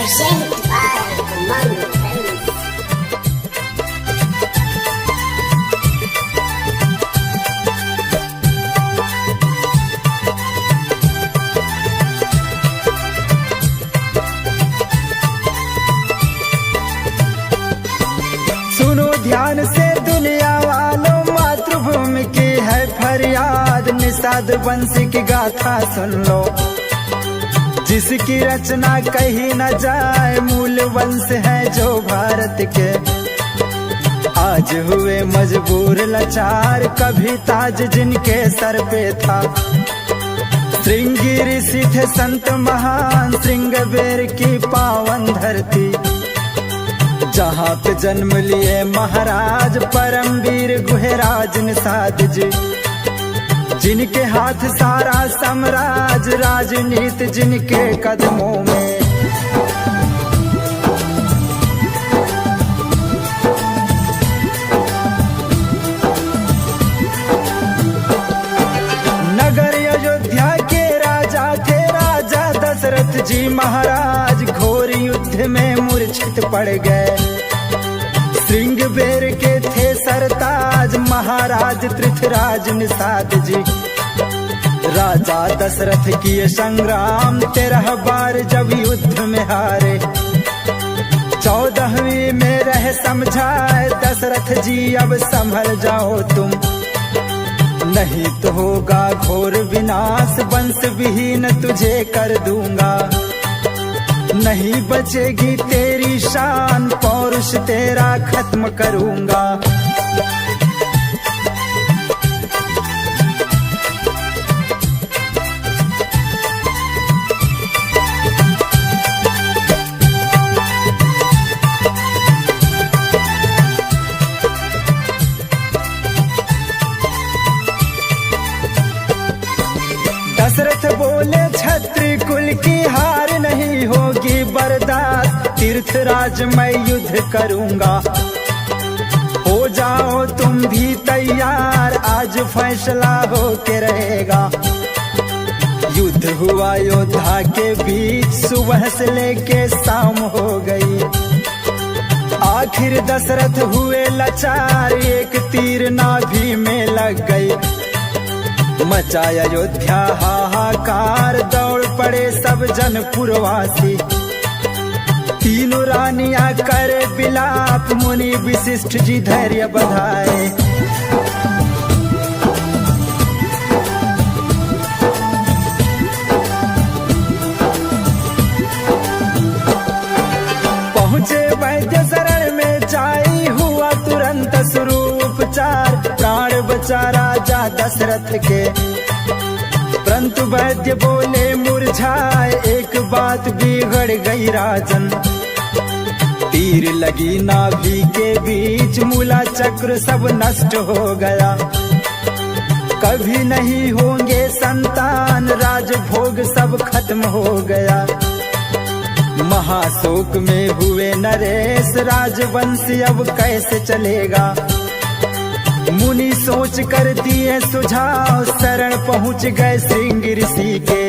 Presented by Manu Films. सुनो ध्यान से दुनिया वालों, मातृभूमि की है फरियाद। निषाद वंश की गाथा सुन लो, जिसकी रचना कही न जाए। मूल वंश है जो भारत के, आज हुए मजबूर लाचार। कभी ताज जिनके सर पे था, श्रृंगी ऋषि थे संत महान। श्रृंगबेर की पावन धरती, जहाँ पे जन्म लिए महाराज परमवीर गुहराज निषाद जी। जिनके हाथ सारा साम्राज, राजनीति जिनके कदमों में। नगर अयोध्या के राजा थे राजा दशरथ जी महाराज। घोर युद्ध में मूर्छित पड़ गए, श्रृंगबेर के थे सरताज महाराज पृथ्वीराज निषाद जी। राजा दशरथ किए संग्राम 13 बार जब युद्ध में हारे। 14वीं में रह समझाए दशरथ जी, अब संभल जाओ तुम, नहीं तो होगा घोर विनाश। वंश विहीन तुझे कर दूंगा, नहीं बचेगी तेरी शान। पौरुष तेरा खत्म करूंगा। दशरथ बोले क्षत्रिय कुल की हार नहीं होगी बर्दाश्त। तीर्थराज मैं युद्ध करूंगा, हो जाओ तुम भी तैयार। आज फैसला हो के रहेगा। युद्ध हुआ योद्धा के बीच, सुबह से लेके शाम हो गई। आखिर दशरथ हुए लाचार, एक तीर नाभि में लग गई। मचाया अयोध्या हाहाकार, दौड़ पड़े सब जनपुरवासी। तीनों रानियां करे विलाप, मुनि विशिष्ट जी धैर्य बधाए। पहुंचे वैद्य शरण में जाई, हुआ तुरंत शुरू उपचार। प्राण बचा राजा दशरथ के, परंतु वैद्य बोले मुरझाए। एक बात बिगड़ गई राजन, तीर लगी नाभि के बीच। मूला चक्र सब नष्ट हो गया, कभी नहीं होंगे संतान। राजभोग सब खत्म हो गया, महाशोक में हुए नरेश। राजवंश अब कैसे चलेगा, मुनि सोच कर दिए सुझाव। शरण पहुंच गए श्रृंग ऋषि के।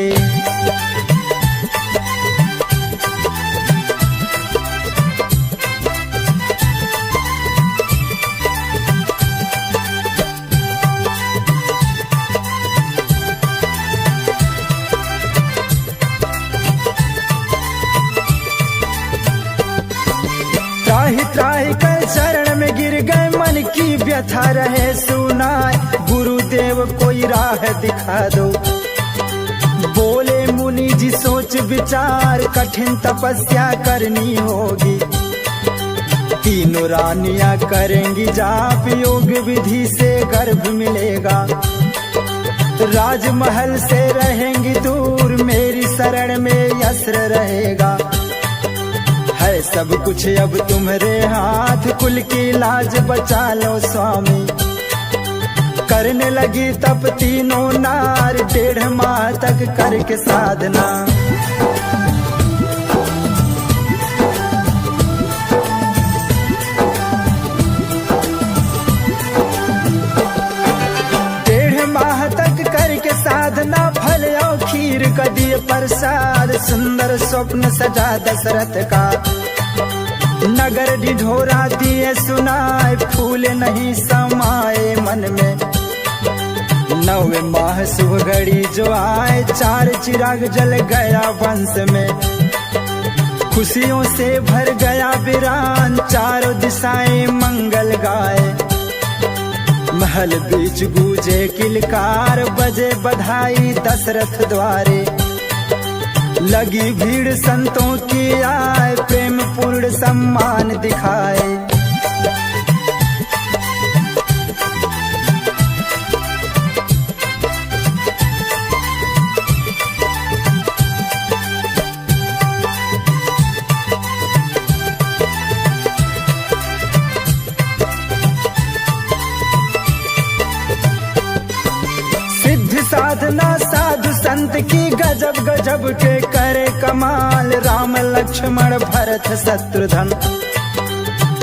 त्राहि त्राहि कर शरण में गिर गए, मन की व्यथा रहे सुनाए। गुरुदेव कोई राह दिखा दो, बोले मुनि जी सोच विचार। कठिन तपस्या करनी होगी, तीनों रानियां करेंगी जाप। योग विधि से गर्भ मिलेगा, राजमहल से रहेंगी दूर। मेरी शरण में यस्र रहेगा, है सब कुछ अब तुम्हारे हाथ। कुल की लाज बचा लो स्वामी, करने लगी तब तीनों नार। 1.5 माह तक करके साधना, साधना फल और खीर का दिए पर प्रसाद सुंदर स्वप्न सजा दशरथ का। नगर ढिढोरा दिए सुनाए फूल नहीं समाए मन में। 9वें माह शुभ घड़ी जो आए 4 चिराग जल गया वंश में। खुशियों से भर गया वीरान चारों दिशाएं मंगल गाए। महल बीच गूंजे किलकार बजे बधाई दशरथ द्वारे। लगी भीड़ संतों की आए प्रेम पूर्ण सम्मान दिखाए। साधना साधु संत की गजब गजब के करे कमाल। राम लक्ष्मण भरत शत्रुघ्न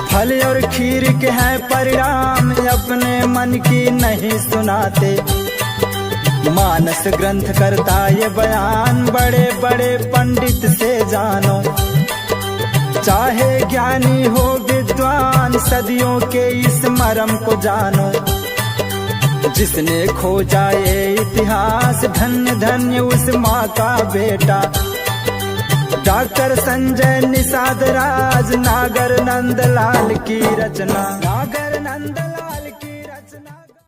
फल और खीर के हैं परिणाम। अपने मन की नहीं सुनाते मानस ग्रंथ करता ये बयान। बड़े बड़े पंडित से जानो चाहे ज्ञानी हो विद्वान। सदियों के इस मर्म को जानो जिसने खोजा ये इतिहास। धन्य धन्य उस माँ का बेटा डॉक्टर संजय निषाद राज। नागर नंदलाल की रचना नागर नंदलाल।